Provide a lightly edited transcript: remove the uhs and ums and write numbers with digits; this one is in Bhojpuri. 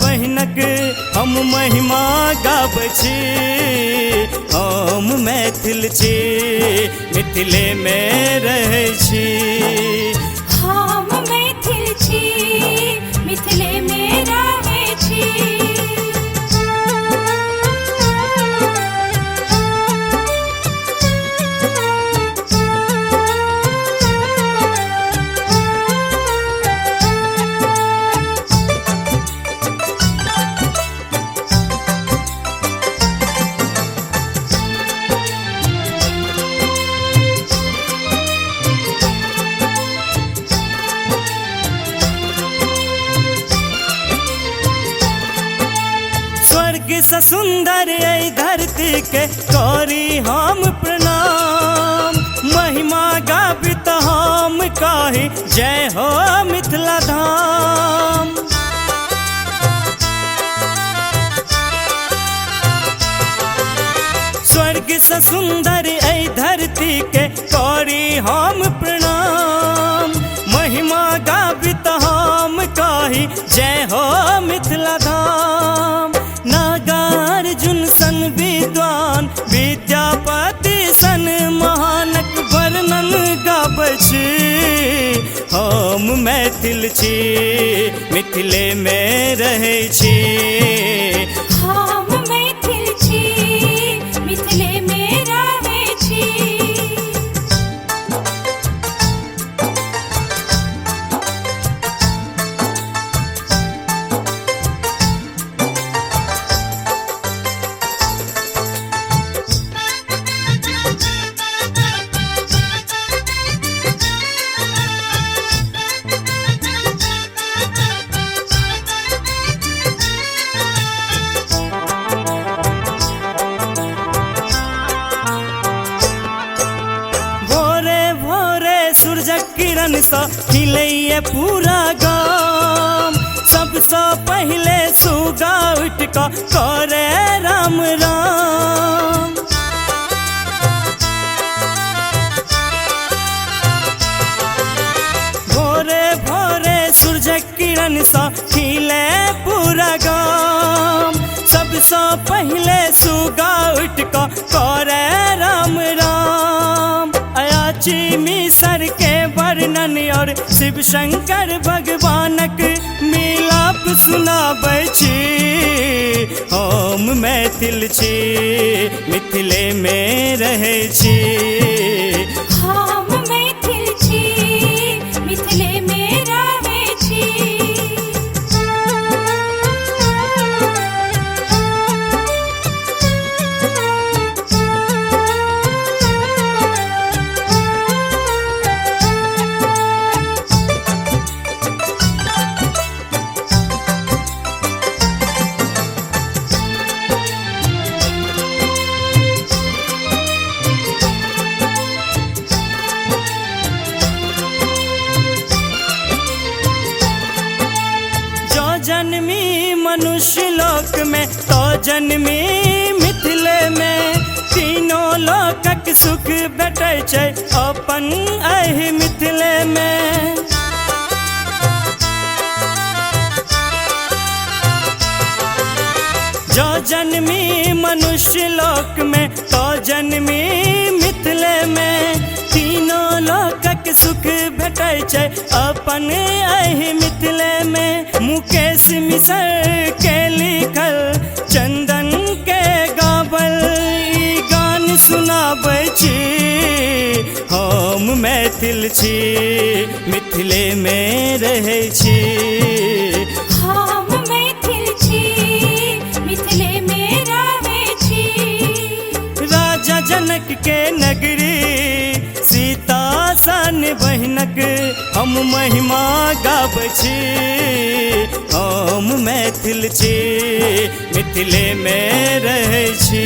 बहिनक हम महिमा गाबै छी। हम मैथिल छी, मिथिले में रहै छी। हम मैथिल छी, मिथिले में रहै छी। स्वर्ग से सुंदर ऐ धरती के करी हम प्रणाम। महिमा गाबित हम कही जय हो मिथिला धाम। स्वर्ग से सुंदर ऐ धरती के करी हम प्रणाम। महिमा गाबित हम कही जय हो मिथिला धाम। नागार्जुन सन विद्वान, विद्यापति सन महानक वर्णन गाबै छी। हम मैथिल छी, मिथिले में रहै छी। हम मैथिल छी, मिथिले में रहै छी। सूरजक किरण सँ खिलैये पूरा गाम। सबसँ पहिले सुगा उठ कऽ करे राम राम। भोरे भोरे सूरजक किरण सँ खिले पूरा गाम। सबसँ पहिले सुगा उठ कऽ करे राम राम। अयाची मिसर के वर्णन और शिव शंकर भगवानक मिलाप सुनाबै छी। हम मैथिल छी, मिथिले में रहै छी। हम मैथिल छी, मिथिले में रहै छी। जन्मी मनुष्य लोक में तो जन्मी मिथिले में। तीनों लोकक सुख भेटै छै अपन एहि मिथिले में। जो जन्मी मनुष्य लोक में तो जन्मी मिथिले में। तीनों लोकक सुख भेटै छै अपन एहि मिथिले में। मुकेश मिसर के लिखल, चंदन के गावल ई गान सुनाबै छी। हम मैथिल छी, मिथिले में रहै छी। हम मैथिल छी, मिथिले में रहै छी। राजा जनक के नगरी, सीता सन बहिनक हम महिमा गाबै छी। हम मैथिल छी, मिथिले में रहै छी।